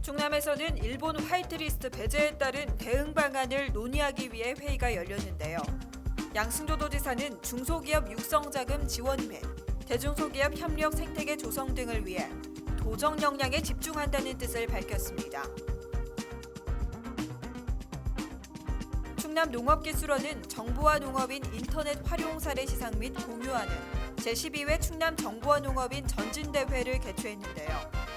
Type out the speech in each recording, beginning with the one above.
충남에서는 일본 화이트리스트 배제에 따른 대응 방안을 논의하기 위해 회의가 열렸는데요. 양승조 도지사는 중소기업 육성자금 지원 및 대중소기업 협력 생태계 조성 등을 위해 도정 역량에 집중한다는 뜻을 밝혔습니다. 충남농업기술원은 정부와 농업인 인터넷 활용 사례 시상 및 공유하는 제12회 충남 정부와 농업인 전진대회를 개최했는데요.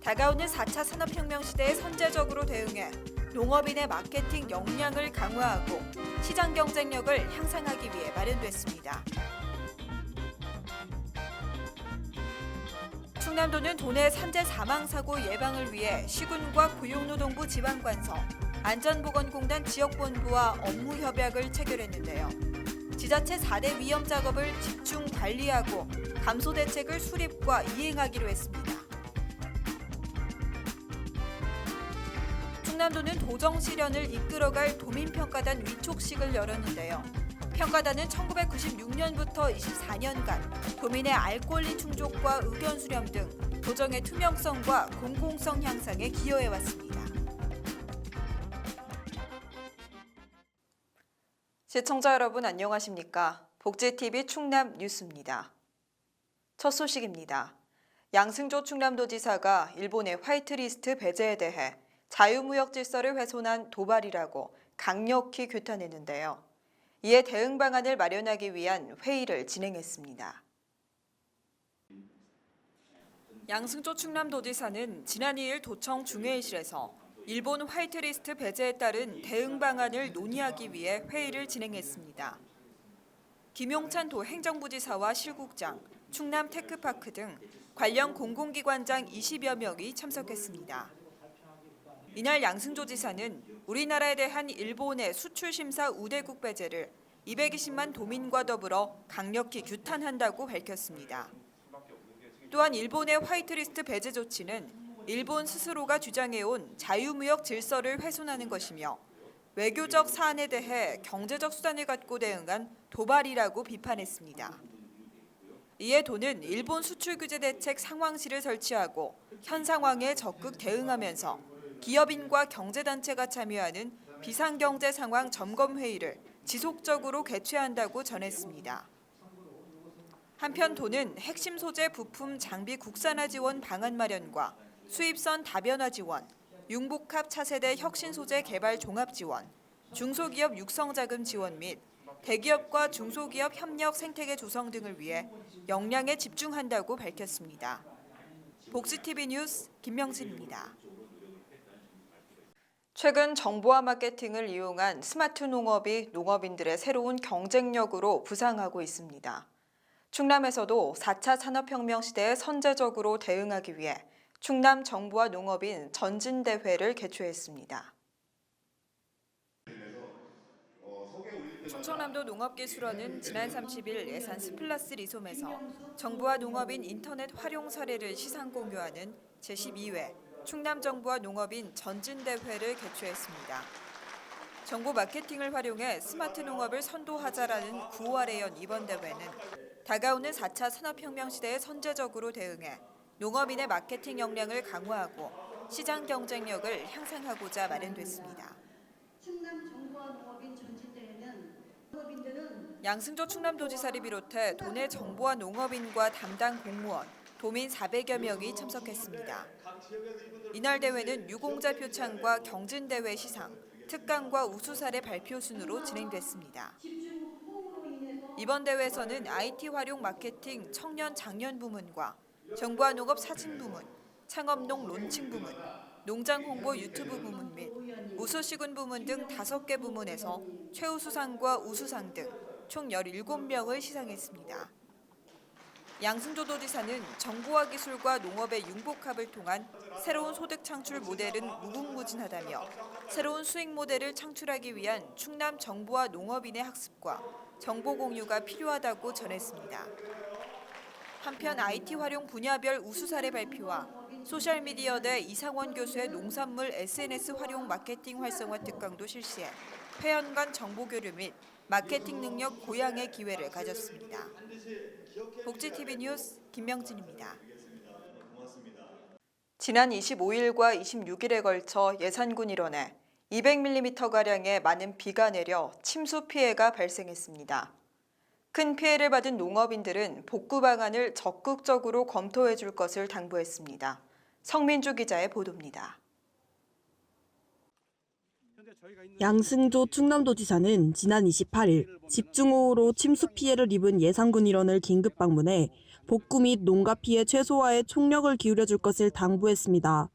다가오는 4차 산업혁명 시대에 선제적으로 대응해 농업인의 마케팅 역량을 강화하고 시장 경쟁력을 향상하기 위해 마련됐습니다. 충남도는 도내 산재 사망 사고 예방을 위해 시군과 고용노동부 지방관서, 안전보건공단 지역본부와 업무 협약을 체결했는데요. 지자체 4대 위험 작업을 집중 관리하고 감소 대책을 수립과 이행하기로 했습니다. 충남도는 도정 실현을 이끌어갈 도민평가단 위촉식을 열었는데요. 평가단은 1996년부터 24년간 도민의 알 권리 충족과 의견 수렴 등 도정의 투명성과 공공성 향상에 기여해왔습니다. 시청자 여러분 안녕하십니까? 복지TV 충남 뉴스입니다. 첫 소식입니다. 양승조 충남도지사가 일본의 화이트리스트 배제에 대해 자유무역 질서를 훼손한 도발이라고 강력히 규탄했는데요. 이에 대응 방안을 마련하기 위한 회의를 진행했습니다. 양승조 충남도지사는 지난 2일 도청 중회의실에서 일본 화이트리스트 배제에 따른 대응 방안을 논의하기 위해 회의를 진행했습니다. 김용찬 도 행정부지사와 실국장, 충남 테크파크 등 관련 공공기관장 20여 명이 참석했습니다. 이날 양승조 지사는 우리나라에 대한 일본의 수출심사 우대국 배제를 220만 도민과 더불어 강력히 규탄한다고 밝혔습니다. 또한 일본의 화이트리스트 배제 조치는 일본 스스로가 주장해온 자유무역 질서를 훼손하는 것이며 외교적 사안에 대해 경제적 수단을 갖고 대응한 도발이라고 비판했습니다. 이에 도는 일본 수출규제 대책 상황실을 설치하고 현 상황에 적극 대응하면서 기업인과 경제단체가 참여하는 비상경제 상황 점검회의를 지속적으로 개최한다고 전했습니다. 한편 도는 핵심 소재 부품 장비 국산화 지원 방안 마련과 수입선 다변화 지원, 융복합 차세대 혁신 소재 개발 종합 지원, 중소기업 육성자금 지원 및 대기업과 중소기업 협력 생태계 조성 등을 위해 역량에 집중한다고 밝혔습니다. 복지TV 뉴스 김명진입니다. 최근 정보화 마케팅을 이용한 스마트 농업이 농업인들의 새로운 경쟁력으로 부상하고 있습니다. 충남에서도 4차 산업혁명 시대에 선제적으로 대응하기 위해 충남 정부와 농업인 전진대회를 개최했습니다. 충청남도 농업기술원은 지난 30일 예산 스플라스 리솜에서 정부와 농업인 인터넷 활용 사례를 시상 공유하는 제12회 충남 정부와 농업인 전진대회를 개최했습니다. 정보 마케팅을 활용해 스마트 농업을 선도하자라는 구호 아래 연 이번 대회는 다가오는 4차 산업혁명 시대에 선제적으로 대응해 농업인의 마케팅 역량을 강화하고 시장 경쟁력을 향상하고자 마련됐습니다. 충남 정부와 농업인 전진대회는 양승조 충남도지사를 비롯해 도내 정부와 농업인과 담당 공무원, 도민 400여 명이 참석했습니다. 이날 대회는 유공자 표창과 경진대회 시상, 특강과 우수 사례 발표 순으로 진행됐습니다. 이번 대회에서는 IT 활용 마케팅 청년 장년 부문과 정부와 농업 사진 부문, 창업농 론칭 부문, 농장 홍보 유튜브 부문 및 우수시군 부문 등 5개 부문에서 최우수상과 우수상 등 총 17명을 시상했습니다. 양승조 도지사는 정보화 기술과 농업의 융복합을 통한 새로운 소득 창출 모델은 무궁무진하다며 새로운 수익 모델을 창출하기 위한 충남 정부와 농업인의 학습과 정보 공유가 필요하다고 전했습니다. 한편 IT 활용 분야별 우수 사례 발표와 소셜미디어대 이상원 교수의 농산물 SNS 활용 마케팅 활성화 특강도 실시해 회원 간 정보 교류 및 마케팅 능력 고양의 기회를 가졌습니다. 복지TV 뉴스 김명진입니다. 지난 25일과 26일에 걸쳐 예산군 일원에 200mm가량의 많은 비가 내려 침수 피해가 발생했습니다. 큰 피해를 받은 농업인들은 복구 방안을 적극적으로 검토해 줄 것을 당부했습니다. 성민주 기자의 보도입니다. 양승조 충남도지사는 지난 28일 집중호우로 침수 피해를 입은 예산군 일원을 긴급 방문해 복구 및 농가 피해 최소화에 총력을 기울여 줄 것을 당부했습니다.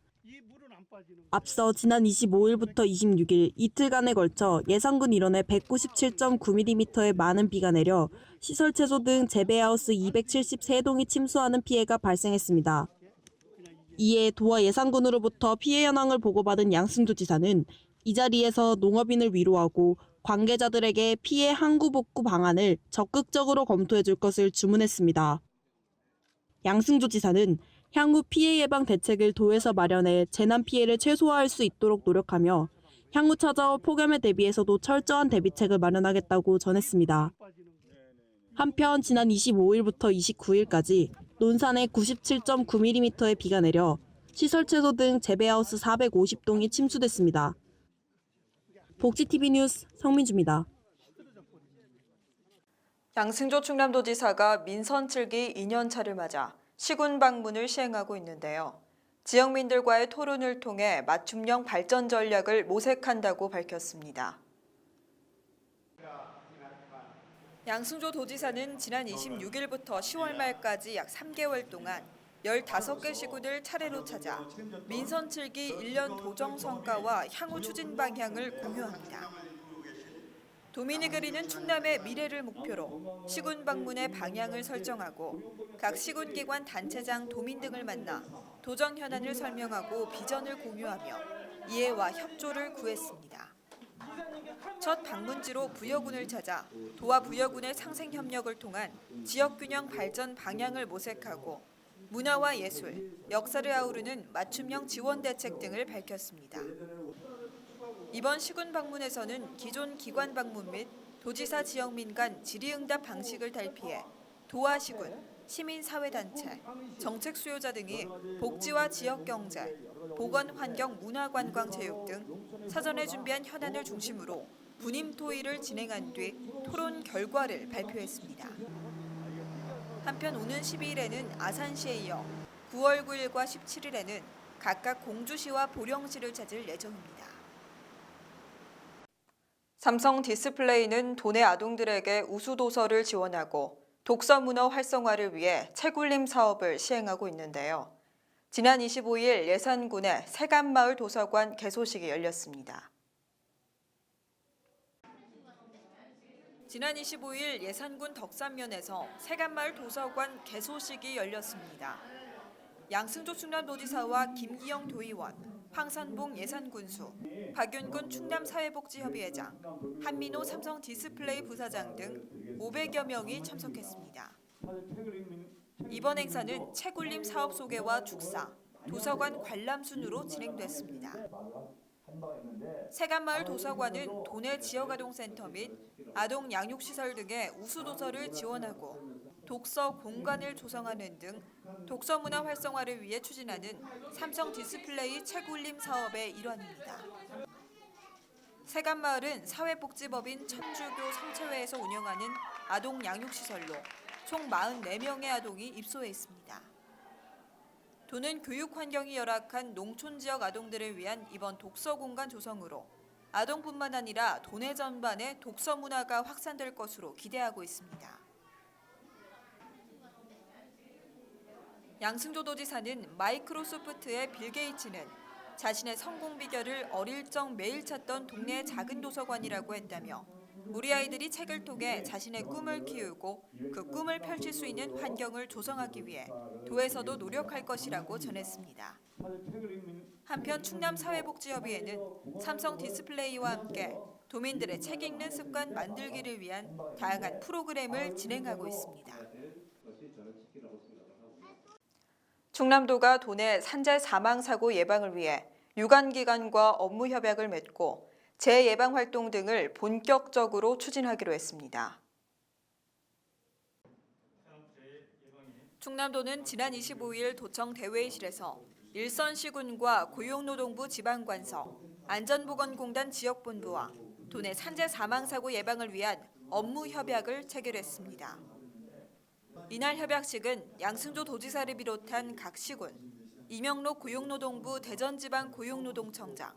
앞서 지난 25일부터 26일 이틀간에 걸쳐 예산군 일원에 197.9mm의 많은 비가 내려 시설 채소 등 재배하우스 273동이 침수하는 피해가 발생했습니다. 이에 도와 예산군으로부터 피해 현황을 보고받은 양승조 지사는 이 자리에서 농업인을 위로하고 관계자들에게 피해 항구 복구 방안을 적극적으로 검토해 줄 것을 주문했습니다. 양승조 지사는 향후 피해 예방 대책을 도에서 마련해 재난 피해를 최소화할 수 있도록 노력하며 향후 찾아올 폭염에 대비해서도 철저한 대비책을 마련하겠다고 전했습니다. 한편 지난 25일부터 29일까지 논산에 97.9mm의 비가 내려 시설 채소 등 재배하우스 450동이 침수됐습니다. 복지TV 뉴스 성민주입니다. 양승조 충남도지사가 민선 7기 2년차를 맞아 시군 방문을 시행하고 있는데요. 지역민들과의 토론을 통해 맞춤형 발전 전략을 모색한다고 밝혔습니다. 양승조 도지사는 지난 26일부터 10월 말까지 약 3개월 동안 15개 시군을 차례로 찾아 민선 7기 1년 도정 성과와 향후 추진 방향을 공유합니다. 도민이 그리는 충남의 미래를 목표로 시군 방문의 방향을 설정하고 각 시군기관 단체장 도민 등을 만나 도정 현안을 설명하고 비전을 공유하며 이해와 협조를 구했습니다. 첫 방문지로 부여군을 찾아 도와 부여군의 상생 협력을 통한 지역균형 발전 방향을 모색하고 문화와 예술, 역사를 아우르는 맞춤형 지원 대책 등을 밝혔습니다. 이번 시군 방문에서는 기존 기관 방문 및 도지사 지역민 간 질의응답 방식을 달피해 도와 시군, 시민사회단체, 정책 수요자 등이 복지와 지역경제, 보건환경 문화관광체육 등 사전에 준비한 현안을 중심으로 분임 토의를 진행한 뒤 토론 결과를 발표했습니다. 한편 오는 12일에는 아산시에 이어 9월 9일과 17일에는 각각 공주시와 보령시를 찾을 예정입니다. 삼성 디스플레이는 도내 아동들에게 우수도서를 지원하고 독서 문화 활성화를 위해 책울림 사업을 시행하고 있는데요. 지난 25일 예산군의 세간마을 도서관 개소식이 열렸습니다. 지난 25일 예산군 덕산면에서 세간마을 도서관 개소식이 열렸습니다. 양승조 충남도지사와 김기영 도의원, 황선봉 예산군수, 박윤근 충남사회복지협의회장, 한민호 삼성 디스플레이 부사장 등 500여 명이 참석했습니다. 이번 행사는 책울림 사업 소개와 축사, 도서관 관람 순으로 진행됐습니다. 세간마을 도서관은 도내 지역아동센터 및 아동 양육시설 등의 우수도서를 지원하고 독서 공간을 조성하는 등 독서 문화 활성화를 위해 추진하는 삼성 디스플레이 책울림 사업의 일환입니다. 세간마을은 사회복지법인 천주교 성채회에서 운영하는 아동 양육시설로 총 44명의 아동이 입소해 있습니다. 도는 교육 환경이 열악한 농촌 지역 아동들을 위한 이번 독서 공간 조성으로 아동뿐만 아니라 도내 전반에 독서 문화가 확산될 것으로 기대하고 있습니다. 양승조 도지사는 마이크로소프트의 빌 게이츠는 자신의 성공 비결을 어릴 적 매일 찾던 동네의 작은 도서관이라고 했다며 우리 아이들이 책을 통해 자신의 꿈을 키우고 그 꿈을 펼칠 수 있는 환경을 조성하기 위해 도에서도 노력할 것이라고 전했습니다. 한편 충남사회복지협의회는 삼성 디스플레이와 함께 도민들의 책 읽는 습관 만들기를 위한 다양한 프로그램을 진행하고 있습니다. 충남도가 도내 산재 사망 사고 예방을 위해 유관기관과 업무 협약을 맺고 재예방 활동 등을 본격적으로 추진하기로 했습니다. 충남도는 지난 25일 도청 대회의실에서 일선시군과 고용노동부 지방관서, 안전보건공단 지역본부와 도내 산재 사망사고 예방을 위한 업무 협약을 체결했습니다. 이날 협약식은 양승조 도지사를 비롯한 각 시군, 이명록 고용노동부 대전지방 고용노동청장,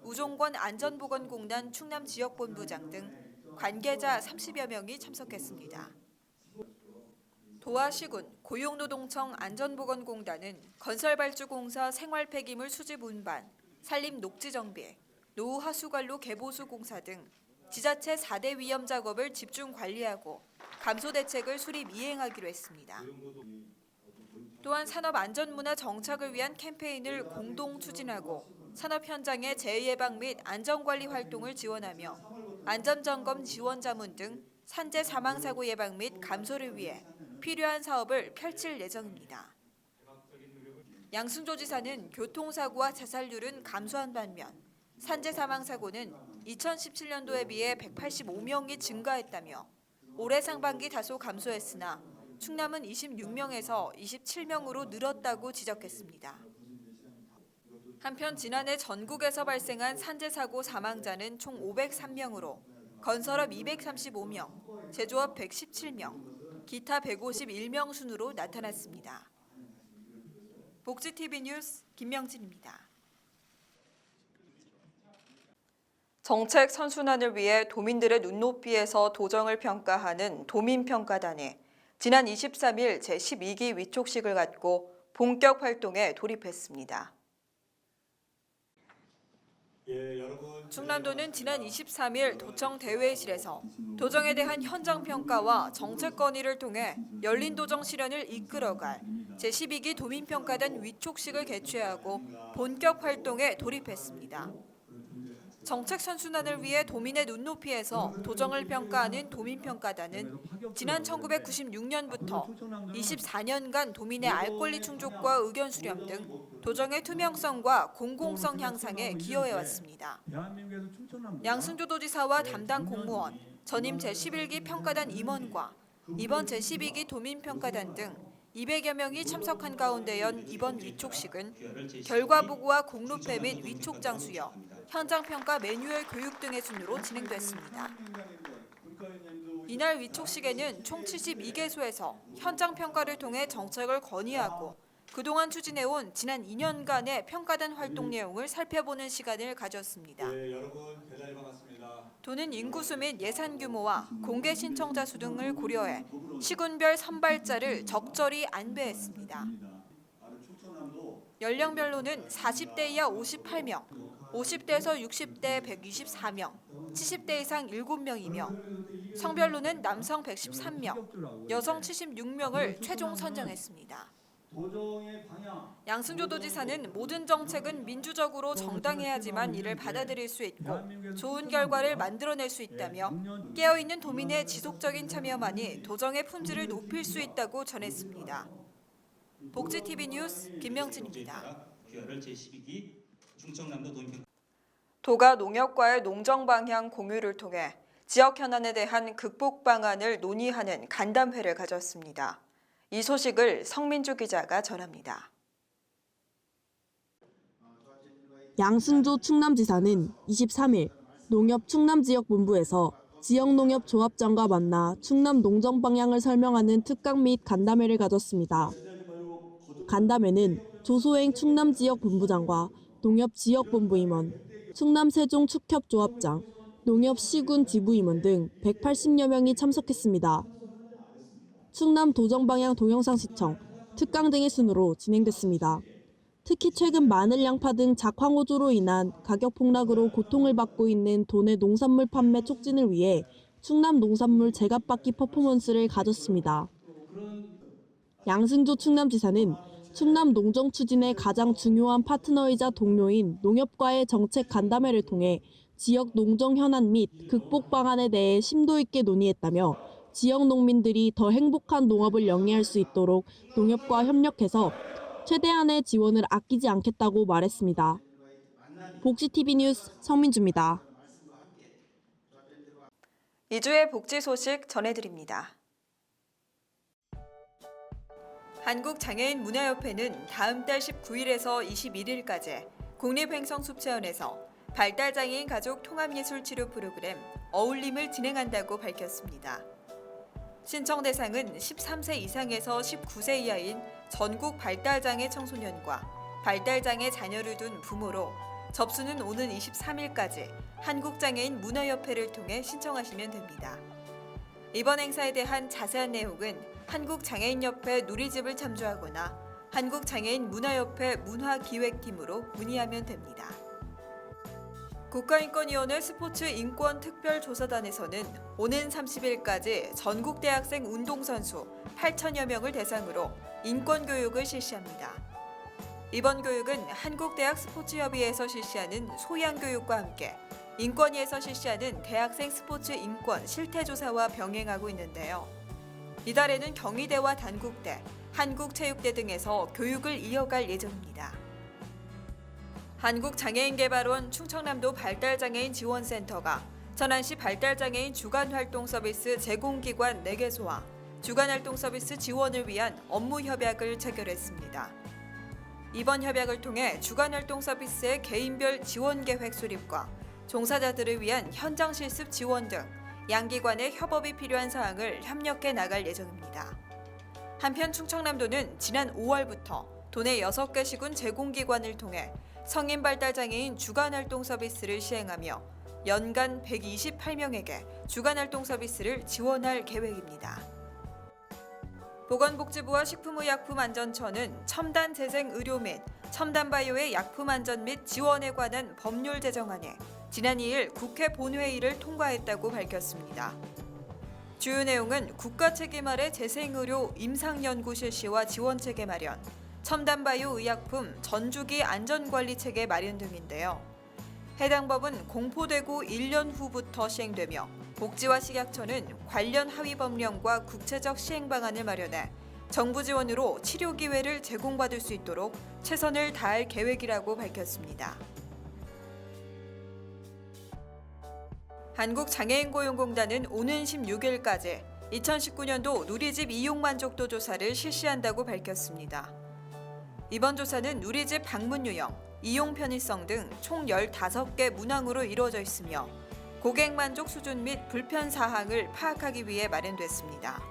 우종권 안전보건공단 충남지역본부장 등 관계자 30여 명이 참석했습니다. 도와 시군 고용노동청 안전보건공단은 건설발주공사 생활폐기물 수집 운반, 산림 녹지 정비, 노후 하수관로 개보수 공사 등 지자체 4대 위험 작업을 집중 관리하고 감소 대책을 수립 이행하기로 했습니다. 또한 산업 안전문화 정착을 위한 캠페인을 공동 추진하고 산업 현장의 재해 예방 및 안전관리 활동을 지원하며 안전점검 지원 자문 등 산재 사망사고 예방 및 감소를 위해 필요한 사업을 펼칠 예정입니다. 양승조 지사는 교통사고와 자살률은 감소한 반면 산재 사망사고는 2017년도에 비해 185명이 증가했다며 올해 상반기 다소 감소했으나 충남은 26명에서 27명으로 늘었다고 지적했습니다. 한편 지난해 전국에서 발생한 산재 사고 사망자는 총 503명으로 건설업 235명, 제조업 117명, 기타 151명 순으로 나타났습니다. 복지TV 뉴스 김명진입니다. 정책 선순환을 위해 도민들의 눈높이에서 도정을 평가하는 도민평가단이 지난 23일 제12기 위촉식을 갖고 본격 활동에 돌입했습니다. 충남도는 지난 23일 도청 대회실에서 도정에 대한 현장 평가와 정책 건의를 통해 열린 도정 실현을 이끌어갈 제12기 도민평가단 위촉식을 개최하고 본격 활동에 돌입했습니다. 정책 선순환을 위해 도민의 눈높이에서 도정을 평가하는 도민평가단은 지난 1996년부터 24년간 도민의 알 권리 충족과 의견 수렴 등 도정의 투명성과 공공성 향상에 기여해왔습니다. 양승조 도지사와 담당 공무원, 전임 제11기 평가단 임원과 이번 제12기 도민평가단 등 200여 명이 참석한 가운데 연 이번 위촉식은 결과 보고와 공로패 및 위촉장 수여, 현장 평가 매뉴얼 교육 등의 순으로 진행됐습니다. 이날 위촉식에는 총 72개소에서 현장 평가를 통해 정책을 건의하고 그동안 추진해온 지난 2년간의 평가단 활동 내용을 살펴보는 시간을 가졌습니다. 도는 인구수 및 예산 규모와 공개 신청자 수 등을 고려해 시군별 선발자를 적절히 안배했습니다. 연령별로는 40대 이하 58명, 50대에서 60대 124명, 70대 이상 7명이며 성별로는 남성 113명, 여성 76명을 최종 선정했습니다. 양승조 도지사는 모든 정책은 민주적으로 정당해야지만 이를 받아들일 수 있고 좋은 결과를 만들어낼 수 있다며 깨어있는 도민의 지속적인 참여만이 도정의 품질을 높일 수 있다고 전했습니다. 복지TV 뉴스 김명진입니다. 도가 농협과의 농정 방향 공유를 통해 지역 현안에 대한 극복 방안을 논의하는 간담회를 가졌습니다. 이 소식을 성민주 기자가 전합니다. 양승조 충남지사는 23일 농협 충남지역본부에서 지역농협조합장과 만나 충남 농정 방향을 설명하는 특강 및 간담회를 가졌습니다. 간담회는 조소행 충남지역본부장과 농협지역본부임원, 충남세종축협조합장, 농협시군 지부임원 등 180여 명이 참석했습니다. 충남 도정방향 동영상시청, 특강 등의 순으로 진행됐습니다. 특히 최근 마늘, 양파 등 작황호조로 인한 가격 폭락으로 고통을 받고 있는 도내 농산물 판매 촉진을 위해 충남 농산물 제값받기 퍼포먼스를 가졌습니다. 양승조 충남지사는 충남 농정 추진의 가장 중요한 파트너이자 동료인 농협과의 정책 간담회를 통해 지역 농정 현안 및 극복 방안에 대해 심도 있게 논의했다며 지역 농민들이 더 행복한 농업을 영위할 수 있도록 농협과 협력해서 최대한의 지원을 아끼지 않겠다고 말했습니다. 복지TV 뉴스 성민주입니다. 2주의 복지 소식 전해드립니다. 한국장애인문화협회는 다음 달 19일에서 21일까지 국립횡성숲체원에서 발달장애인 가족 통합예술치료 프로그램 어울림을 진행한다고 밝혔습니다. 신청 대상은 13세 이상에서 19세 이하인 전국 발달장애 청소년과 발달장애 자녀를 둔 부모로 접수는 오는 23일까지 한국장애인문화협회를 통해 신청하시면 됩니다. 이번 행사에 대한 자세한 내용은 한국장애인협회 누리집을 참조하거나 한국장애인문화협회 문화기획팀으로 문의하면 됩니다. 국가인권위원회 스포츠인권특별조사단에서는 오는 30일까지 전국 대학생 운동선수 8천여 명을 대상으로 인권교육을 실시합니다. 이번 교육은 한국대학 스포츠협의회에서 실시하는 소양교육과 함께 인권위에서 실시하는 대학생 스포츠 인권 실태조사와 병행하고 있는데요. 이달에는 경희대와 단국대, 한국체육대 등에서 교육을 이어갈 예정입니다. 한국장애인개발원 충청남도 발달장애인 지원센터가 천안시 발달장애인 주간활동 서비스 제공기관 4개소와 주간활동 서비스 지원을 위한 업무 협약을 체결했습니다. 이번 협약을 통해 주간활동 서비스의 개인별 지원계획 수립과 종사자들을 위한 현장 실습 지원 등 양기관의 협업이 필요한 사항을 협력해 나갈 예정입니다. 한편 충청남도는 지난 5월부터 도내 6개 시군 제공기관을 통해 성인 발달장애인 주간활동 서비스를 시행하며 연간 128명에게 주간활동 서비스를 지원할 계획입니다. 보건복지부와 식품의약품안전처는 첨단 재생 의료 및 첨단 바이오의 약품 안전 및 지원에 관한 법률 제정안에 지난 2일 국회 본회의를 통과했다고 밝혔습니다. 주요 내용은 국가 책임 아래 재생의료 임상연구 실시와 지원 체계 마련, 첨단 바이오 의약품 전주기 안전관리 체계 마련 등인데요. 해당 법은 공포되고 1년 후부터 시행되며 복지와 식약처는 관련 하위 법령과 구체적 시행 방안을 마련해 정부 지원으로 치료 기회를 제공받을 수 있도록 최선을 다할 계획이라고 밝혔습니다. 한국장애인고용공단은 오는 16일까지 2019년도 누리집 이용 만족도 조사를 실시한다고 밝혔습니다. 이번 조사는 누리집 방문 유형, 이용 편의성 등 총 15개 문항으로 이루어져 있으며 고객 만족 수준 및 불편 사항을 파악하기 위해 마련됐습니다.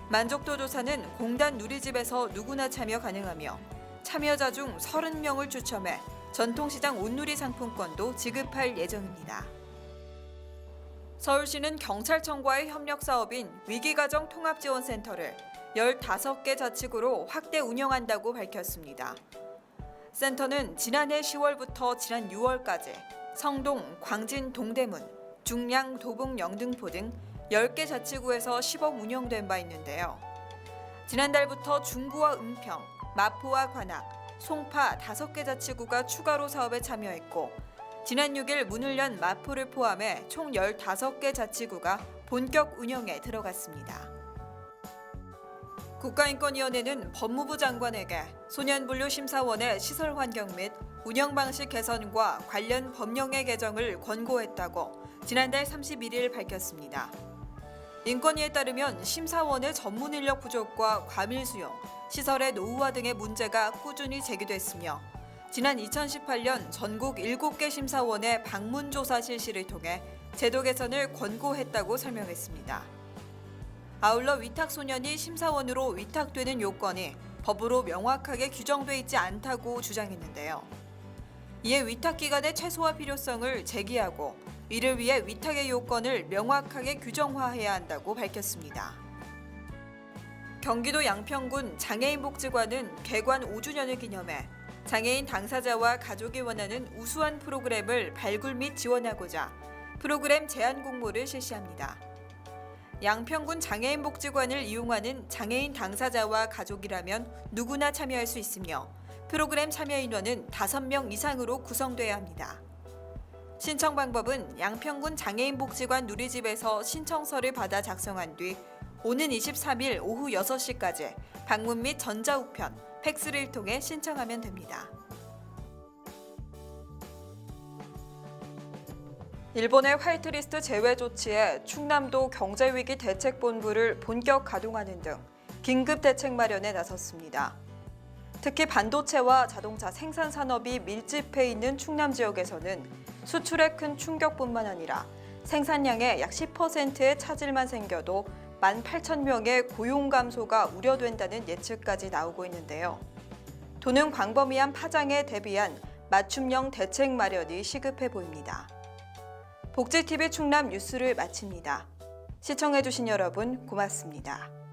만족도 조사는 공단 누리집에서 누구나 참여 가능하며 참여자 중 30명을 추첨해 전통시장 온누리 상품권도 지급할 예정입니다. 서울시는 경찰청과의 협력 사업인 위기가정 통합지원센터를 15개 자치구로 확대 운영한다고 밝혔습니다. 센터는 지난해 10월부터 지난 6월까지 성동, 광진, 동대문, 중량, 도봉, 영등포 등 10개 자치구에서 시범 운영된 바 있는데요. 지난달부터 중구와 은평, 마포와 관악, 송파 5개 자치구가 추가로 사업에 참여했고 지난 6일 문을 연 마포를 포함해 총 15개 자치구가 본격 운영에 들어갔습니다. 국가인권위원회는 법무부 장관에게 소년분류심사원의 시설 환경 및 운영 방식 개선과 관련 법령의 개정을 권고했다고 지난달 31일 밝혔습니다. 인권위에 따르면 심사원의 전문 인력 부족과 과밀 수용, 시설의 노후화 등의 문제가 꾸준히 제기됐으며 지난 2018년 전국 7개 심사원의 방문 조사 실시를 통해 제도 개선을 권고했다고 설명했습니다. 아울러 위탁소년이 심사원으로 위탁되는 요건이 법으로 명확하게 규정돼 있지 않다고 주장했는데요. 이에 위탁기간의 최소화 필요성을 제기하고 이를 위해 위탁의 요건을 명확하게 규정화해야 한다고 밝혔습니다. 경기도 양평군 장애인복지관은 개관 5주년을 기념해 장애인 당사자와 가족이 원하는 우수한 프로그램을 발굴 및 지원하고자 프로그램 제안 공모를 실시합니다. 양평군 장애인복지관을 이용하는 장애인 당사자와 가족이라면 누구나 참여할 수 있으며 프로그램 참여 인원은 5명 이상으로 구성돼야 합니다. 신청 방법은 양평군 장애인복지관 누리집에서 신청서를 받아 작성한 뒤 오는 23일 오후 6시까지 방문 및 전자우편, 팩스를 통해 신청하면 됩니다. 일본의 화이트리스트 제외 조치에 충남도 경제위기 대책본부를 본격 가동하는 등 긴급 대책 마련에 나섰습니다. 특히 반도체와 자동차 생산 산업이 밀집해 있는 충남 지역에서는 수출에 큰 충격뿐만 아니라 생산량의 약 10%의 차질만 생겨도 18,000명의 고용 감소가 우려된다는 예측까지 나오고 있는데요. 도는 광범위한 파장에 대비한 맞춤형 대책 마련이 시급해 보입니다. 복지TV 충남 뉴스를 마칩니다. 시청해주신 여러분 고맙습니다.